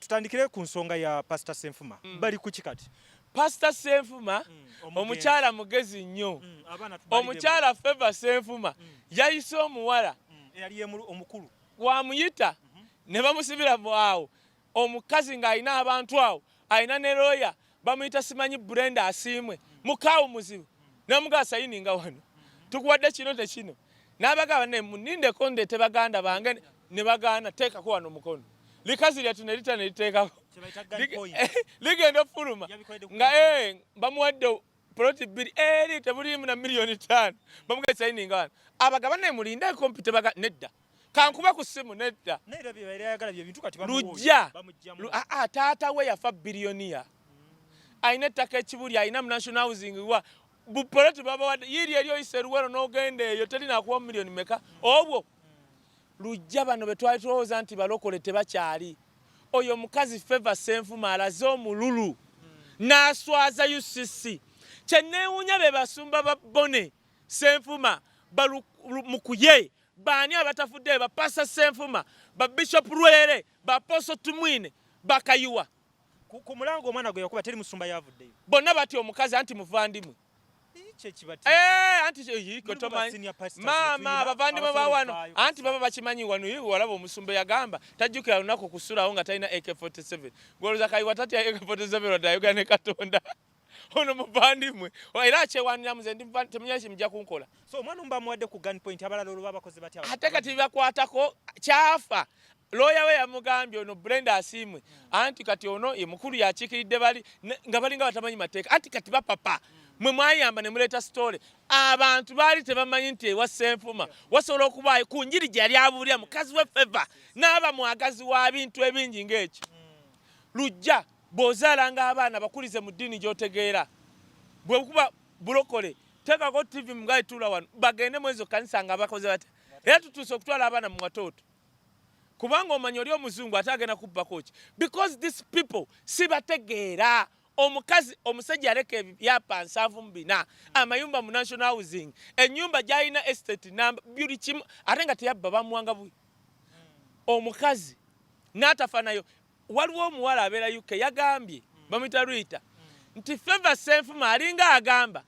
tutandikire ku nsonga ya Pastor Senfuma. Bali ku kikati. Pastor Senfuma omukyala mugezi nnyo. Omukyala Favour Senfuma yayise omuwala eyali omukulu. Wamuyita ne bamusibira awo. Omukazi ng'alina abantu awo alina ne lawyer bamuyita simanyi Brenda asiimwe mukaawu muzibu n'omugala sayininga wano tukuwadde kino tekino n'abagaba ne munindeko ndeete baganda bange ne bagaana teekako wano mukono likazi lyatu ne lita ne liteekako ligenda ofuluma nga bamuwadde poloti bbiri eri tebulimu na miliyoni 5 bamugala sayininga wano abagaba ne mulinda kompyuta baga nedda kankuba ku simu nedda lujja taata we yafa biliyoniya ayina ettaka ekibuli ayina mu national housing wa bupoloti babawadde yiri eri oyise Luwero n'ogenda eyo terina kuwa miliyoni meka obwo lujja bano be twali tulowooza nti balokole tebakyali oyo mukazi Favour Senfuma alaze omululu n'aswaza UCC kyenneewuunya be basumba ba Bone Senfuma mukuye baani abatafudde ba Pastor Senfuma ba Bishop Lwere ba Apostle Tumwine bakayuwa ku mulango omwana gwe yakuba teri musumba yavuddeyo bonna bati omukazi anti muvandimwe anti mama abavandimwe bawano anti baba bakimanyi wano walaba omusumba yagamba tajjukira lunaku kusulawo nga talina AK47 gwoloza kayiwa tatya AK47 wadayogera ne Katonda ono muvandimwe era akyewanira muze ndi temunyaki mujja kunkola so omwana mbamuwadde ku gunpoint abalala olwo babakoze batya ate kati bakwatako kyafa lawyer we yamugambye ono Brenda asiimwe anti kati ono ye mukulu yakiikiridde bali nga balinga batamanyi mateeka anti kati bapapa mwe mwayamba ne muleeta story abantu baali tebamanyi nti ewa Senfuma wasobola okubaayo ku njiri gye yali abuulira mukazi we Favour n'aba mwagazi wa bintu ebingi ng'ekyo lujja bw'ozaalanga abaana bakulize mu ddiini gy'otegeera bwe kuba bulokole teekako TV mugayi tuula wano bagende mu ezo kanisa nga bakoze bati era tutuuse okutwala abaana mu watoto kubanga omanyi oli omuzungu ate agenda kubbako ki because these people si bategeera omukazi omusajja aleka ebyapa 74 amayumba mu national housing ennyumba gy'alina estate number buli kimu ate nga teyabba bamuwanga bwe omukazi n'atafa nayo waliwo omuwala abeera UK yagambye bamuyita Rita nti Favour Senfuma alinga agamba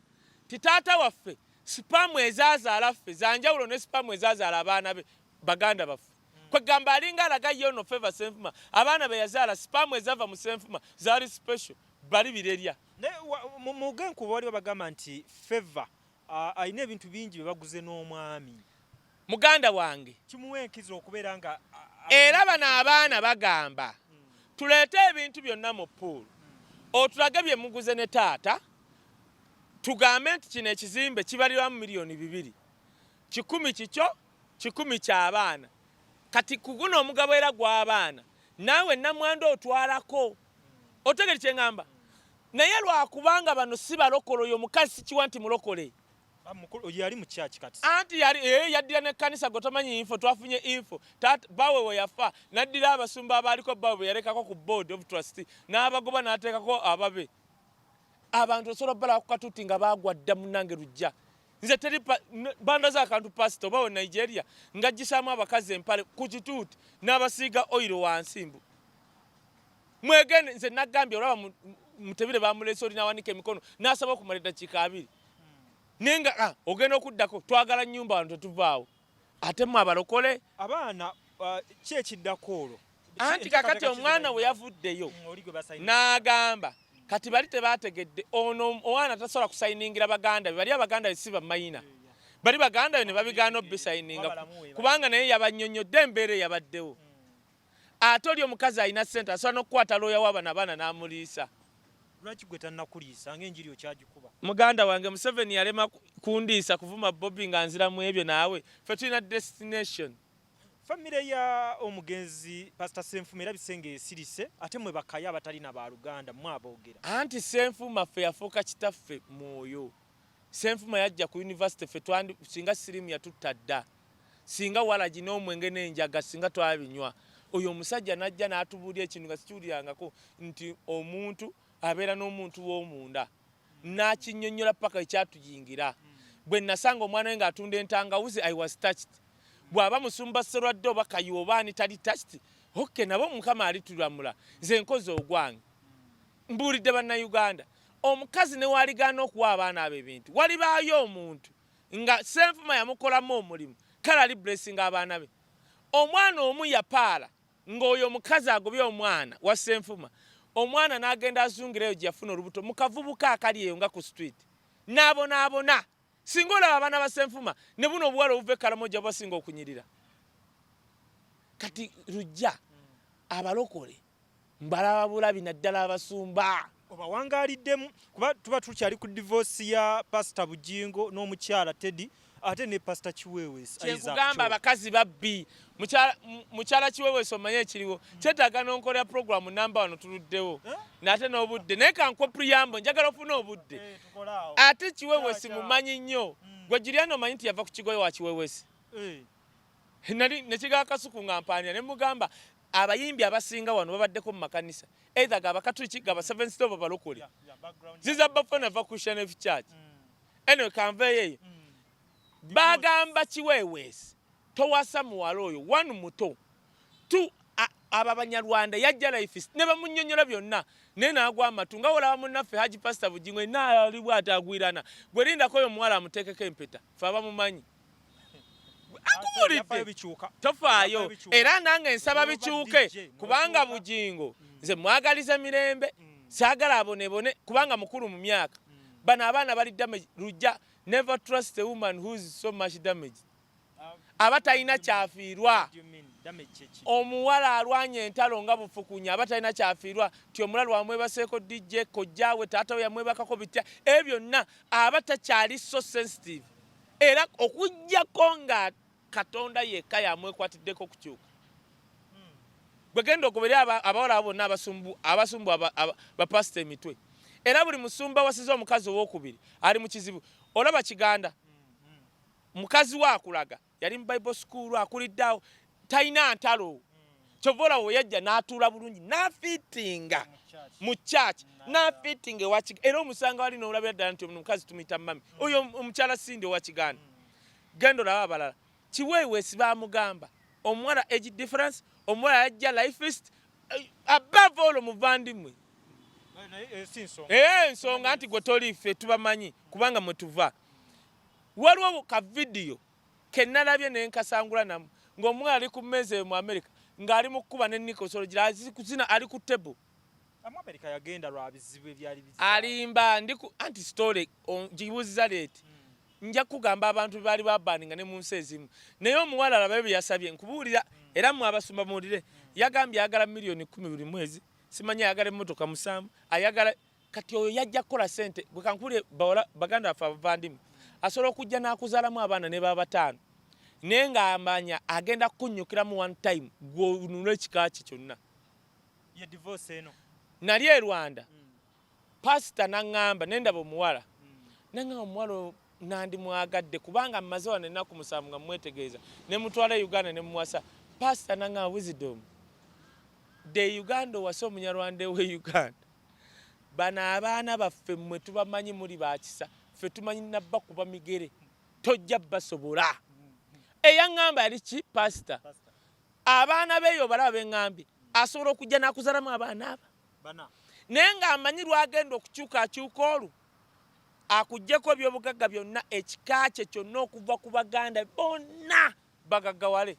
ti taata waffe sipamu ezaazaala ffe zanjawulo ne sipamu ezaazaala abaana be baganda baffe kwegamba alinga alaga ye ono Favour Senfuma abaana be yazaala sipamu ezava mu Senfuma zaali special bali birerya mugenkuba waliwo bagamba nti Favour ayina ebintu bingi bye baguze n'omwami muganda wange kimuwa enkizo okubeera nga era bano abaana bagamba tuleete ebintu byonna mu pool otulage bye muguze ne taata tugambe nti kino ekizimbe kibalirwamu miliyoni 2 100 kikyo 100 ky'abaana kati kuguno omugabo era gw'abaana naawe namwanda otwalako otegere kye ngamba naye lwakubanga bano si balokole oyo mukazi sikiwa nti mulokole yali mu church kati anti yali yaddira n'ekkanisa gotamanyi info twafunye info bawe we yafa naddira abasumba abaaliko bawe yalekako ku board of trustee n'abagoba n'ateekako ababe abantu osobola bala ku katuuti nga baagwa dda munnange lujja nze teri bandaza akantu pasito bawe Nigeria nga gisaamu abakazi empale ku kituuti n'abasiiga oiro wansi mbu mwegende nze nagambye olaba mutebire bamuleese oli n'awanika emikono n'asaba okumala eddakiika 2 nenga ogenda okuddako twagala nnyumba wano tetuvaawo ate mwe abalokole abaana kyekiddako olwo anti kakati omwana we yavuddeyo n'agamba kati bali tebaategedde ono omwana tasobola kusayiningira baganda be bali abaganda be si bamayina bali baganda be ne babigaana obisayininga kubanga naye yabannyonnyodde embeera eyabaddewo ate oli omukazi alina ssente asobola n'okukwata looya w'abana abaana n'amuliisa lwaki gwe tannakuliisa ng'enjiri okyagikuba muganda wange Museveni yalema kundiisa kuvuma Bobby nga nzira mu ebyo naawe ffe tulina destination famire ya omugenzi Pastor Senfuma era bisenge esirise ate mwe bakaya abatalina ba Luganda mwaboogera anti Senfuma ffe yafuuka kitaffe mwoyo Senfuma yajja ku university ffe singa sirimu yatutta dda singa walagi n'omwenge n'enjaga singa twabinywa oyo omusajja najja n'atubuulya ekintu nga sikiwulirangako nti omuntu abeera n'omuntu w'omunda n'akinnyonnyola paka ekyatuyingira bwe nasanga omwana we ng'atunda entangawuzi I was touched bw'aba musumba Sserwadde oba Kaye oba ani tali touched okay nabo mukama alitulamula nze nkoze ogwange mbulidde bannayuganda omukazi ne waligana okuwa abaana ab'ebintu walibaayo omuntu nga Senfuma yamukolamu omulimu kale ali blessing abaana be omwana omu yapaala ng'oyo omukazi agobye omwana wa Senfuma omwana n'agenda azungireyo gye yafuna olubuto mu kavubuka akali eyo nga ku street n'abonaabona singa olaba abaana ba Senfuma ne buno obuwala obuva e Karamoja basinga okunyirira kati lujja abalokole mbalaba bulabi naddala abasumba obawangaliddemu kuba tuba tukyali ku divorce ya Pastor Bujingo n'omukyala Teddy ate ne Pastor Kiwewesi kyekugamba abakazi babbi mukyala Kiwewesi omanye ekiriwo kyetaaga n'onkolera program namba wano tuluddewo nate n'obudde naye kanko priyambo njagala ofuna obudde ate Kiwewesi mumanyi nnyo gwe Juliana omanyi nti yava ku kigoye wa Kiwewesi nali nekigaa kasuku nga mpaanya ne mugamba abayimbi abasinga wano babaddeko mu makanisa either ga bakatuliki ga ba seven stop abalokole ziza bafana va ku Shane Church eno kanveyo bagamba Kiwewesi towasa muwala oyo wanu muto tu ababanyarwanda yajja life ne bamunnyonnyola byonna naye n'agwa amatu nga olaba munnaffe Haji Pastor Bujingo naali bw'ate agwirana gwe lindako oyo omuwala amuteekeko empeta fe abamumanyi akubulidde tofaayo era nange nsaba bikyuke kubanga Bujingo nze mwagaliza mirembe saagala abonebone kubanga mukulu mu myaka bano abaana bali damage lujja never trust a woman who is so much damaged abatalina kyafiirwa omuwala alwanya entalo nga bufukunya abatalina kyafiirwa ti omulalo wamwebaseeko DJ kojjaawe taata we yamwebakako bitya ebyo byonna abatakyali so sensitive era okujjako nga Katonda yekka yamwekwatiddeko kukyuka bwe genda okuberya abawala bonna abasumbu bapasita emitwe era buli musumba wasiza omukazi owokubiri ali mu kizibu olaba kiganda mukazi we akulaga yali mu Bible school akuliddeawo talina ntalo kyovola we yajja n'atuula bulungi n'afitinga mu church n'afitinga ewakiga era omusanga wali n'olabira ddala nti omukazi tumuyita mami oyo omukyala sindi owakiganda genda olaba abalala Kiwewesi bamugamba omuwala age difference omuwala yajja lifeist above all omuvandimwe ensonga nti gwe toli ffe tubamanyi kubanga mwe tuva waliwo ka video kennalabye nenkasangula namu ng'omuwala ali ku mmeeza mu America ng'ali mu kkuba ne Nikosolo gira kuzina ali ku table America yagenda lwa bizibu ebyali bizibu alimba anti story gibuziza leeti nja kugamba abantu bali babaninga ne mu nsi ezimu naye omuwala alabaye bye yasabye nkubuulira era mu abasumba muwulire yagambye ayagala milioni 10 buli mwezi simanya ayagala emmotoka 7 ayagala kati oyo yajja kukola sente bwe kankule baganda baffe abavandimwe asobola okujja n'akuzaalamu abaana ne baba 5 naye ng'amanya agenda kukunnyukiramu one time gw'onunula ekika kye kyonna ye divorce eno nali e Rwanda pasita n'aŋŋamba nendaba omuwala naŋŋamba omuwala nandi mwagadde kubanga mmaze wano ennaku 7 nga mwetegeeza ne mutwala Uganda ne muwasa pasita n'aŋŋamba wisdom de Uganda owasa omunyarwanda ewe Uganda bano abaana baffe mmwe tubamanyi muli bakisa ffe tumanyi nabba kuba migere tojja basobola eyaŋŋamba yali ki pasita abaana beeyo balaba beŋŋambye asobola okujja n'akuzalamu abaana aba naye ng'amanyi lwagenda okukyukakyuka olwo akuggyeko ebyobugagga byonna ekika kye kyonna okuva ku baganda bonna bagaggawale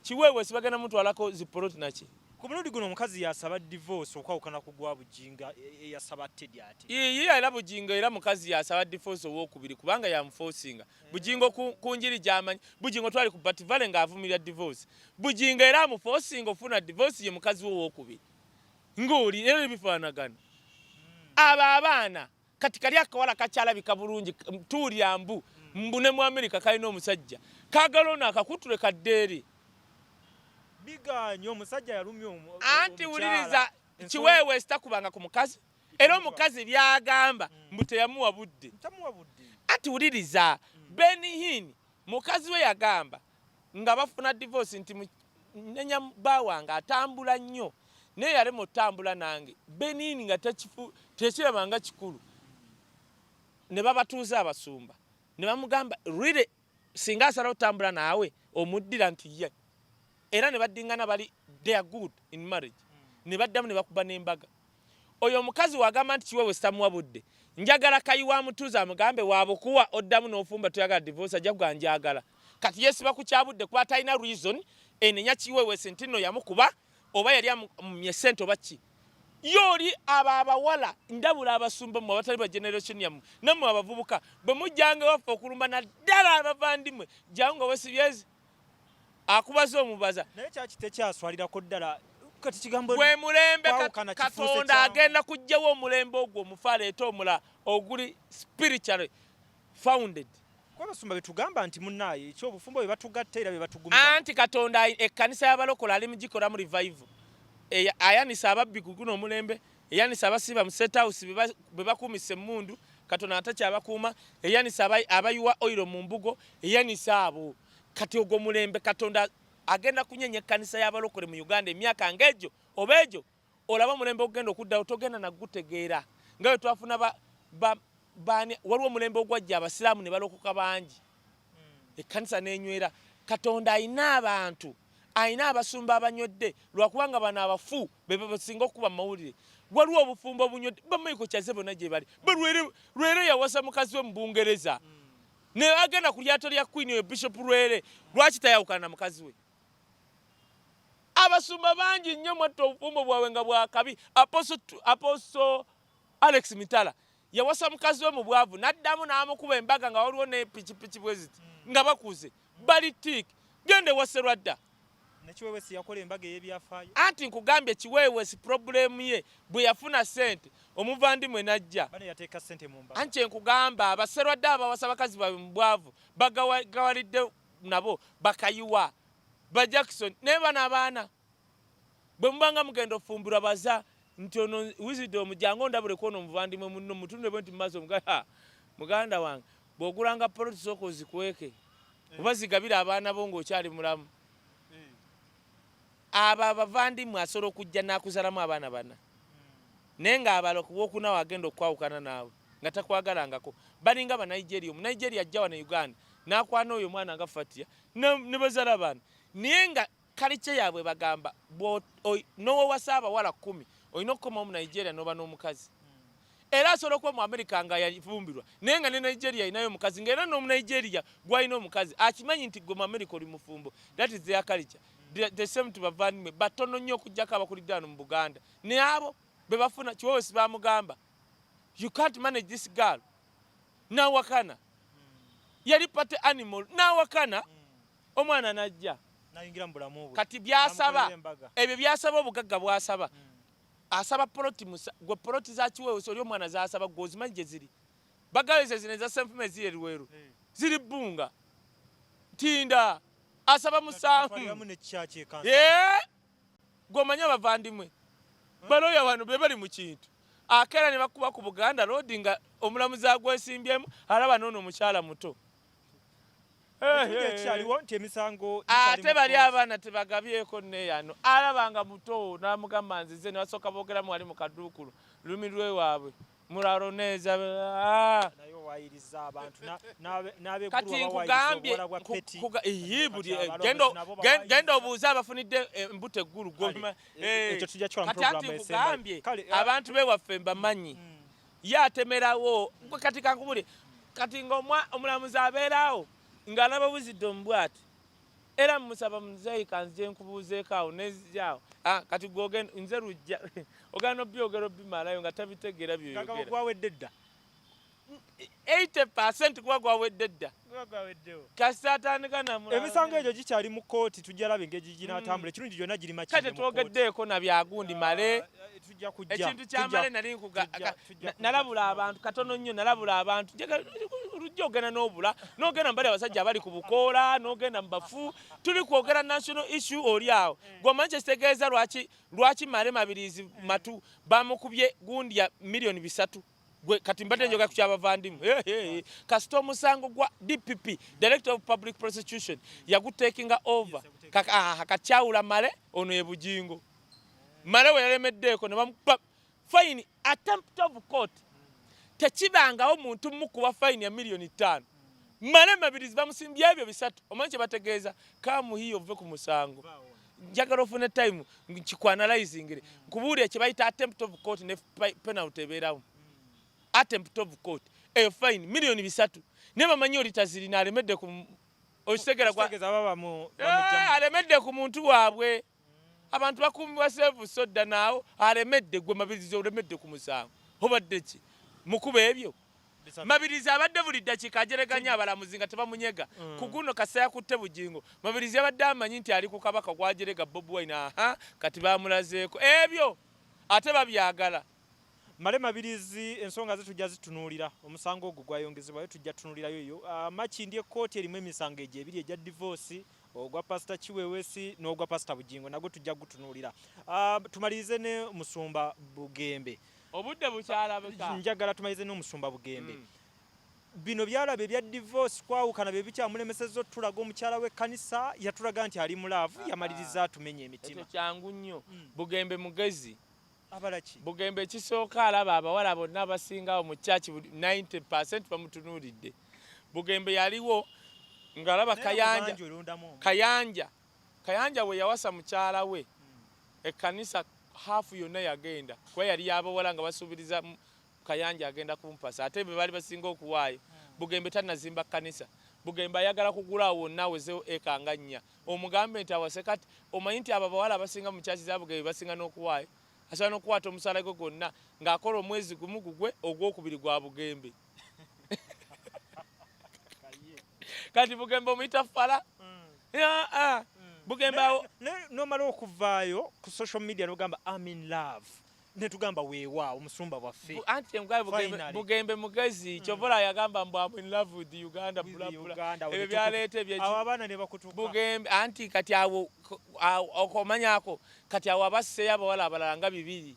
Kiwewesi bagenda mutwalako zipoloti naki ku mulundi guno omukazi yasaba divorce okwawukana ku gwa Bujinga yasaba Teddy ati ye era Bujinga era mukazi yasaba divorce owokubiri kubanga yamuforcinga Bujingo kunjiri jamanyi Bujingo twali ku Bativale ng'avumirira divorce Bujinga era amuforcinga ofuna divorce ye mukazi owokubiri ngoli era bifaanagana abaana kati kali akawala kakyalabika bulungi tuulya mbu mbune mu America kalina omusajja kagalona akakutule kaddeeri biganyo omusajja yalumye anti wuliriza Kiwewesi takubanga ku mukazi era omukazi byagamba mbu teyamuwa budde anti wuliriza Benihin mukazi we yagamba nga bafuna divorce nti nenya bawanga atambula nnyo naye yalema otambula nange Benihin nga tekirabanga kikulu ne babatuuza abasumba ne bamugamba really singa asala otambula naawe omuddira nti ye era ne baddingana bali they are good in marriage ne baddamu ne bakuba n'embaga oyo omukazi wagamba nti Kiwewesi tamuwabudde njagala Kayi wa mutuuza amugambe waabukuwa oddamu n'ofumba toyagala divorce ajja kuganjagala kati yesiba ku kyabudde kuba talina reason enenya Kiwewesi nti nno yamukuba oba yali amumye ssente oba ki yoli abawala ndabula abasumba mu abatali ba generation yamu nammwe abavubuka bwe mujjanga waffe okulumba naddala abavandimwe jangu wesibyezi akubaza omubaza naye kyaki tekyaswalirako ddala kati kigambo gwe mulembe Katonda agenda kujjawo omulembe ogwo omufaleeta omula oguli spiritually founded kwabasumba betugamba nti munnaye ekyobufumbo bwe batugatta era bye batugumiza anti Katonda ekkanisa y'abalokola ali mugikola mu revival ayanisa ababbi guno omulembe eyanisa abasiba mu set house be bakuumise emmundu Katonda atacyabakuuma eyanisa abayiwa oiro mu mbugo eyanisa abo kati ogwo mulembe Katonda agenda kunyenya ekkanisa y'abalokole mu Uganda emyaka ng'egyo oba egyo olaba omulembe ogenda okuddawo togenda nagutegeera nga bwe twafuna waliwo omulembe ogwajja abasiraamu ne balokoka bangi ekkanisa n'enywera Katonda ayina abantu ayina abasumba abanywedde lwakubanga bano abafu be basinga okuba mu mawulire waliwo obufumbo obunywedde bamaiko kyaze bonna gye bali lwere yawasa mukazi we mu Bungereza ne agenda ku lyato lya Queen oyo Bishop Lwere lwaki tayawukana na mukazi we abasumba bangi nnyo mwatta obufumbo bwawe nga bwakabi Apostle Alex Mitala yawasa mukazi we mu bwavu n'addamu n'amukuba embaga nga waliwo ne pikipiki bweziti nga bakuze bali tik gende waserwadda ne Kiwewesi yakola embaga y'ebyafaayo anti nkugambye Kiwewesi problem ye bwe yafuna sente omuvandimwe najja bane yateeka sente mu mbaga anti nkugamba abaserwadde abawasa bakazi bawe mu bwavu bagawalidde nabo bakayiwa ba Jackson ne bana abaana bwe mubanga mugenda ofumbirwa baza nti ono wisdom jango ndabule kono omuvandimwe munno mutunde bwe nti mazo muganda wange bw'ogulanga poloti soko zikweke oba zigabira abaana bo ng'okyali mulamu aba abavandimwe asobola okujja n'akuzalamu abaana bana naye ng'abaloku wokuna wagenda okwawukana naawe nga takwagalangako balinga Banigeria Omunigeria ajja wano Uganda n'akwana oyo mwana nga Fatia ne bazala baana naye nga kalice yaabwe bagamba n'owasa abawala 10 olina okukomawo mu Nigeria n'oba n'omukazi era asobola okuba mu America nga yafumbirwa naye nga ne Nigeria inayo omukazi ng'era n'Omunigeria gwalina omukazi akimanyi nti gwe mu America oli mufumbo that is their culture the same to bavandimwe batono nnyo okujjako abakulidde wano mu Buganda ne abo be bafuna Kiwewesi bamugamba you can't manage this girl nawakana yali pate animal nawakana omwana najja nayingira mu bulamu bwe kati byasaba ebyo byasaba obugagga bwasaba asaba poloti gwe poloti za Kiwewesi oli omwana zasaba gozimanyi gye ziri bagaweze zine za Senfuma ziri Luweero ziri Bbunga Tinda asaba musanvu gw'omanyi abavandimwe baloya wano be bali mu kintu akeera ne bakuba ku Buganda Road nga omulamuzi agwesimbyemu alaba n'ono omukyala muto ate bali abaana tebagabyeko neyano alabanga muto n'amugamba nzize ne basooka boogeramu wali mu kaduukulu lumi lwe waabwe mulalo neza kati nkugambye genda obuuze abafunidde embuto eggulu kati anti nkugambye abantu bewaffe mbamanyi ye atemerawo kati kankubule kati ng'omulamuzi abeerawo ng'alaba wisdom bw'ati era musaba muzeeyi kanzije nkubuuzeeko awo nezaawo kati gwogenda nze lujja ogenda obyogera obimalayo nga tabitegeera byoyogera gwawedde dda 80% kuba gwawedde dda kasi atandika namula emisango egyo gikyali mu kooti tujja labe engeri ginatambula ekirungi gyonna giri makindi kati twogeddeeko na byagundi male ekintu kyamale nali nalabula abantu katono nnyo nalabula abantu lujja ogenda n'obula n'ogenda mu bali abasajja abali ku bukoola n'ogenda mu bafu tuli kwogera national issue oli awo gw'omanyi kyekitegeeza lwaki male mabirizi matu bamukubye gundi ya milioni 3 kati mbadde njoga ku kyabavandimwe kasita omusango gwa DPP Director of Public Prosecution yagutekinga over akakyawula male ono ye Bujingo male we yalemeddeeko ne bamukuba fine attempt of court tekibangawo muntu mukuba fine ya milioni 5 male mabirizi bamusimbye ebyo 3 omanyi kye bategeeza kamu hiyo ove ku musango njagala ofune time nkikwanalizingire nkubuulire kye bayita attempt of court ne penalty ebeerawo attempt of court eyo fine million 3 ne bamanyi olitazirina alemedde ku okitegera kwa alemedde ku muntu waabwe abantu bakuumibwa seevu sodda naawo alemedde gwe mabirizi olemedde ku musango obadde ki mukuba ebyo mabirizi abadde buli ddakiika ajereganya abalamuzi nga tebamunyega ku guno kasa yakutte bugingo mabirizi abadde amanyi nti ali ku kabaka gwajerega Bob Wine kati bamulazeeko ebyo ate babyagala male mabirizi ensonga ze tujja zitunuulira omusango ogwo gwayongezebwayo tujja tunuulirayo eyo makindi ekkooti erimu emisango egyo ebiri egya divorce ogwa pastor Kiwewesi n'ogwa pastor Bugingo nagwo tujja gutunuulira tumalirize ne musumba Bugembe obudde bukyalabika njagala tumalirize n'omusumba Bugembe bino byalabe bya divorce kwawukana bye bikyamulemesezza otulaga omukyala w'ekkanisa yatulaga nti ali mu laavu yamaliriza atumenye emitima ekyo kyangu nnyo Bugembe mugezi abalaki Bugembe ekisooka alaba abawala bonna abasingawo mu church 90% bamutunuulidde Bugembe yaliwo ng'alaba kayanja we yawasa mukyala we ekkanisa hafu yonna yagenda kuba yali yabawala nga basuubiriza kayanja agenda kumpasa ate be bali basinga okuwaayo Bugembe tannazimba kkanisa Bugembe ayagala kugulaawo wonna awezeewo eka nga 4 omugambe nti awase kati omanyi nti abo abawala abasinga mu church za Bugembe basinga n'okuwaayo asobola n'okukwata omusaala gwe gwonna ng'akola omwezi gumu gugwe ogwokubiri gwa Bugembe kati Bugembe omuyita fala Bugembe nomala okuvaayo ku social media nogamba I'm in love netugamba weewa omusumba bwaffe anti Bugembe mugezi kyovola yagamba mbu I'm in love with Uganda ebyo byaleeta abo abaana ne bakutuka Bugembe anti kati awo okomanyako kati awo abasseeyo abawala abalala nga 2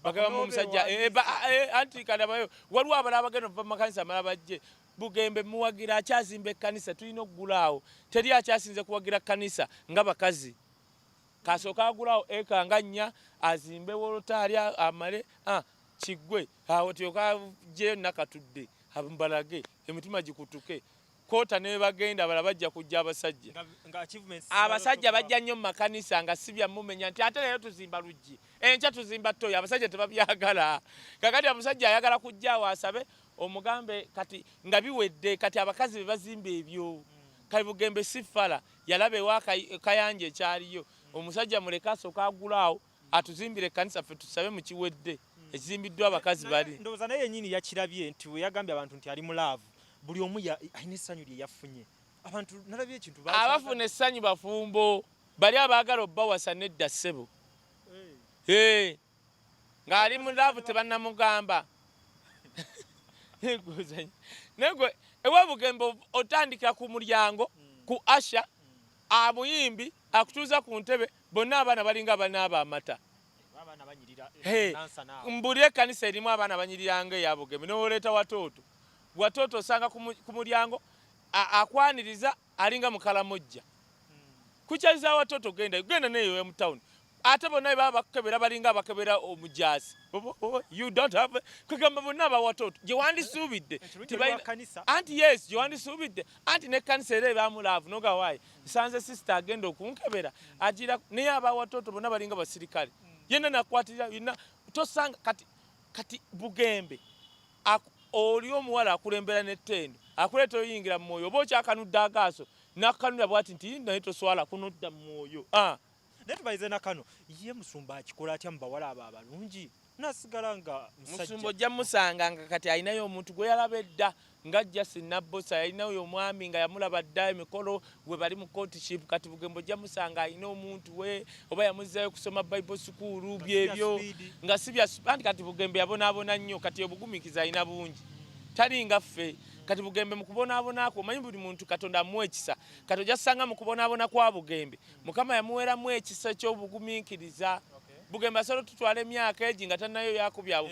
bagamba mu omusajja anti kati abayo waliwo abalala bagenda okuva mu makanisa amalala bajje Bugembe muwagira akyazimba ekkanisa tulina okugulaawo teri akyasinze kuwagira kkanisa nga bakazi kasooka agulaawo eka nga 4 azimbe wolotaali amale kiggwe awo tyoka gyeyo nakatudde abalage emitima gikutuke kota ne bagenda abala bajja kujja abasajja bajja nnyo mu makanisa nga si byamumenya nti ate leero tuzimba luggi enkya tuzimba toyo abasajja tebabyagala kakati omusajja ayagala kujja asabe omugambe kati nga biwedde kati abakazi bebazimba ebyo kali Bugembe sifala yalabe wa kayanje ekyaliyo omusajja muleka asooka agulaawo atuzimbire kanisa ffe tusabe mu kiwedde ekizimbiddwa abakazi bali ndowooza naye yennyini yakirabye nti we yagambye abantu nti ali mu laavu buli omu alina essanyu lye yafunye abantu nalabye ekintu abafuna essanyu bafumbo bali abaagala obbawasa nedda ssebo ng'ali mu laavu tebannamugamba negwe ewa Bugembe otandikira ku mulyango ku asha amuyimbi akutuuza ku ntebe bonna abaana balinga abanaaba amata mbuli ekkanisa erimu abaana banyiriranga eya Bugembe n'oleeta watoto osanga ku mulyango akwaniriza alinga mukalamojja kukyaliza watoto genda neyo mu town ate bonna baba bakebera balinga bakebera omujaasi you don't have kugamba bonna abawatoto gye wandisuubidde anti yes gye wandisuubidde anti nekkanisa era ebamulaavu nogawaayi nsanze sister agenda okunkebera agira naye abawatoto bonna balinga basirikale yenna nakwatirira yonna tosanga kati Bugembe oli omuwala akulembera n'ettendo akuleeta oyingira mu mwoyo oba okyakanudde agaaso nakanulira bwati nti naye toswala kunudda mu mwoyo naye tubalize nakano ye musumba akikola atya mu bawala abo abalungi nasigala nga musumba ojja musanga nga kati alinayo omuntu gwe yalaba edda nga Justin Nabbosa yalinayo omwami nga yamulaba dda emikolo we bali mu courtship kati Bugembe ojja musanga alina omuntu we oba yamuzzayo kusoma Bible school byebyo nga si bya anti kati Bugembe yabonaabona nnyo kati obugumikiza alina bungi talinga ffe kati Bugembe mu kubonaabonako omanyi buli muntu Katonda amuwa ekisa kati ojja kusanga mu kubonaabona kwa Bugembe Mukama yamuweramu ekisa ky'obugumiikiriza Bugembe asobola tutwala emyaka egi nga tannayo yakubya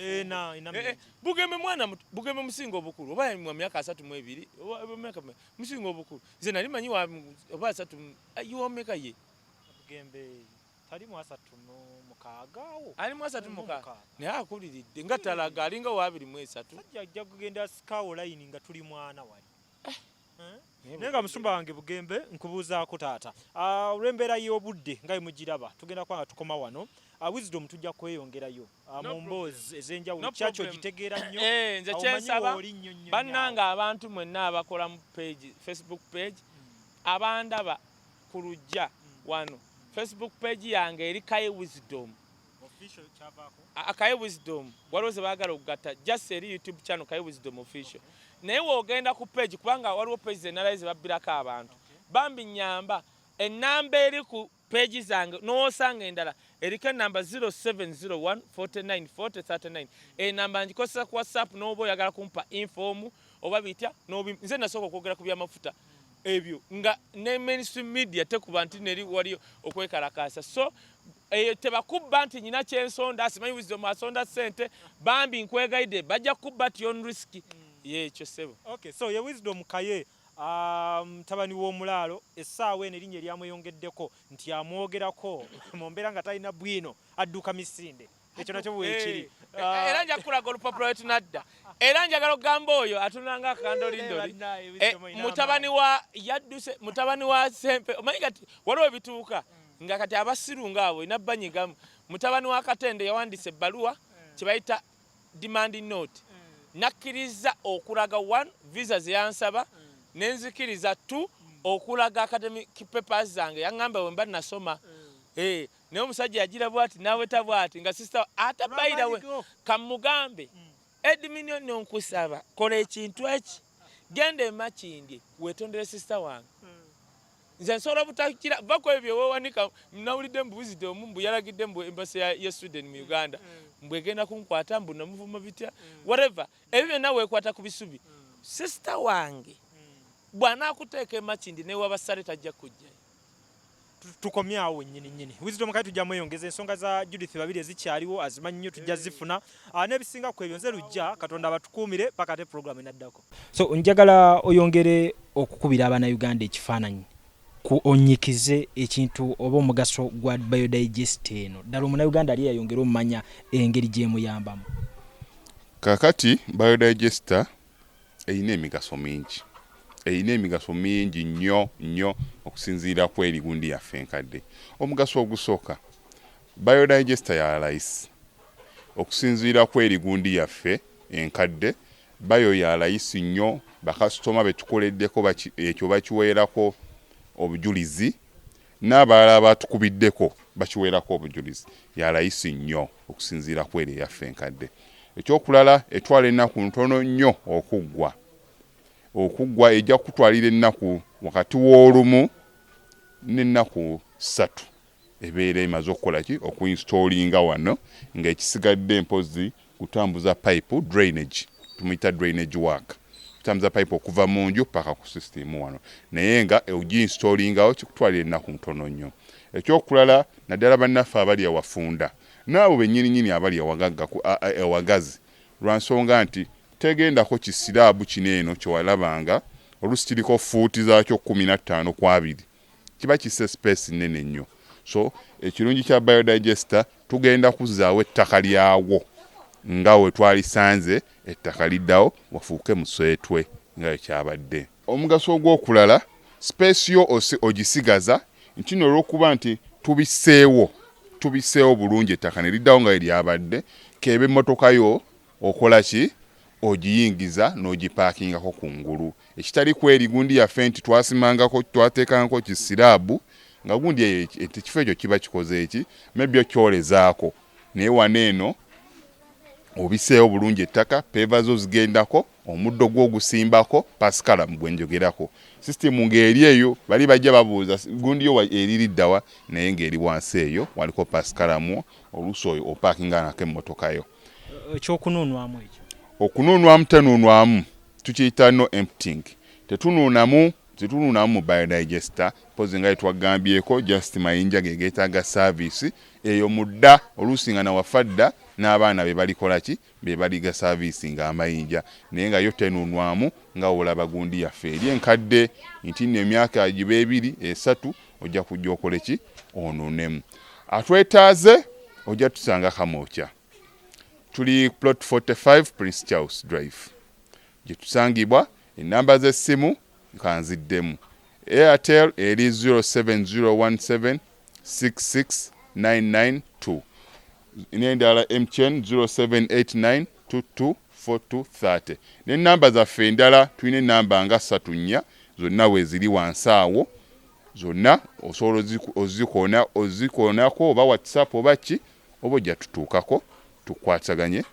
Bugembe mwana Bugembe musinga obukulu oba mu myaka 32 musinga obukulu nze nali manyi oba 3 yiwomeka ye Bugembe tali mu 36 ali mu 36 naye akuliridde nga talaga alinga wa 23 ajja kugenda Scout line nga tuli mwana wali Nenga musumba wange Bugembe nkubuuzaako taata. Olw'embeera y'obudde nga mugiraba tugenda kwanga tukoma wano. Wisdom tujja kweyongerayo. Mu mboozi ez'enjawulo kyacho gitegeera nnyo. Nze kyensaba bannanga abantu mwenna abakola mu page, Facebook page abandaba ku lujja wano. Facebook page yange eri Kaye Wisdom. Official kyavaako. Kaye Wisdom. Waliwo ze baagala okugatta just eri YouTube channel Kaye Wisdom official. Naye woogenda ku page kubanga waliwo page zenalayo ze babbirako abantu. Bambi nyamba ennamba eri ku page zange n'osanga endala eriko ennamba 0701 49 40 39. Ennamba ngikozesa ku WhatsApp n'oba oyagala kumpa inform oba bitya nze nasooka okwogera ku byamafuta ebyo nga ne mainstream media tekuba nti neri waliyo okwekalakaasa. So tebakubba nti nyina kyensonda simanyi Wisdom asonda ssente bambi nkwegayidde bajja kubba ti on risk. Yekyo sebo. Okay, so ye Wisdom Kaye mutabani w'omulaalo essaawa eno erinnya eryamweyongeddeko nti amwogerako mu mbeera nga talina bwino adduka misinde. Ekyo nakyo bwekiri. Era nja kulaga olupapula wetunadda. Era njagala okugamba oyo atunanga akandolindoli. Mutabani wa yadduse mutabani wa Sempe omanyi kati waliwo ebituuka nga kati abasiru ngaabo inabbanyigamu. Mutabani wa Katende yawandise ebbaluwa kye bayita demand note. Nakkiriza okulaga 1 visa ziyansaba nenzikiriza 2 okulaga academic papers zange yangamba wemba nasoma. Naye omusajja yagira bwati nawe tabwati nga sister atabayira we kamugambe Edminion nonkusaba kola ekintu eki genda emakindi wetondere sister wange. Nze nsobola butakira bako ebyo wewanika nawulidde mbuwizidde omumbu yalagidde mbu embassy ya Sweden mu Uganda mbwegenda kunkwata mbu namuvuma bitya whatever ebyo byonna weekwata ku bisubi. Sister wange bw'anaakuteeka emakindi ne wabasale tajja kujja. Tukomyawo nnyini. Wisdom Kaye tujja mweyongeza ensonga za Judith babiri ezikyaliwo azimanyi nnyo tujja zifuna. N'ebisinga ku ebyo nze lujja Katonda batukuumire paka ate program enaddako. So njagala oyongere okukubira Abannayuganda ekifaananyi ku onyikize ekintu oba omugaso gwa biodigest eno ddala Omunnayuganda ali yayongera omumanya engeri gy'emuyambamu. Kakati biodigester eyina emigaso mingi. Eyina emigaso mingi nnyo okusinziira ku eri gundi yaffe enkadde. Omugaso ogusooka biodigester ya layisi. Okusinziira ku eri gundi yaffe enkadde bayo ya layisi nnyo bakasitoma betukoleddeko ekyo bakiweerako obujulizi n'abalala batukubiddeko bakiweerako obujulizi ya layisi nnyo okusinziira ku eri yaffe enkadde. Ekyokulala etwala ennaku ntono nnyo okuggwa ejja kutwalira ennaku wakati w'olumu n'ennaku 3 ebeera emaze okukola ki okuinstallinga wano nga ekisigadde mpozi kutambuza pipe drainage tumuyita drainage work kutambuza pipe okuva mu nju paka ku system wano naye nga ogiinstallingawo kikutwalira ennaku ntono nnyo. Ekyokulala naddala bannaffe abali awafunda n'abo bennyininyini abali awagazi lwansonga nti tegendako kisiraabu kino eno kyewalabanga oluusi kiriko fuuti zaakyo 15 ku 2 kiba kisse space nnene nnyo. So ekirungi kya biodigester tugenda kuzzaawo ettaka lyawo nga we twalisanze ettaka liddawo wafuuke muswetwe nga ekyabadde. Omugaso ogw'okulala space yo ogisigaza nkino olw'okuba nti tubiseewo bulungi ettaka ne liddawo nga eryabadde kebe emmotoka yo okola ki ogiyingiza n'ogipaakingako kungulu. Ekitali ku eri gundi yaffe nti twateekangako kisiraabu nga gundi ekifo ekyo kiba kikoze eki maybe okyolezaako naye wano eno obiseewo bulungi ettaka peva zo zigendako omuddo gw'ogusimbako pasikalamu gwenjogerako sisitemu ng'eri eyo bali bajja babuuza gundi yo eririddawa naye ng'eri wansi eyo waliko pasikalamu oluusi oyo opaakinga nako emmotoka yo. Ekyokunuunwamu ekyo okunuunwamu tenuunwamu tukiyita no emptying tetunuunamu mu biodigester pozi nga etwagambyeko just mayinja gegetaaga service eyo mudda oluusi nga nawafadda n'abaana be balikola ki be baliga service nga amayinja naye nga yo tenuunwamu nga olaba gundi yaffe eri enkadde nti nno emyaka giba 2 3 ojja kujja okole ki onuunemu. Atwetaaze ojja tusanga Kamokya tuli plot 45 Prince Charles Drive gye tusangibwa. Ennamba z'essimu kanziddemu. Airtel eri 07017669992 n'endala MTN 0789224230 n'ennamba zaffe endala tulina ennamba nga 3 zonna weeziri wansi awo zonna osobola ozikoonako oba WhatsApp oba ki oba ojja tutuukako tukwataganye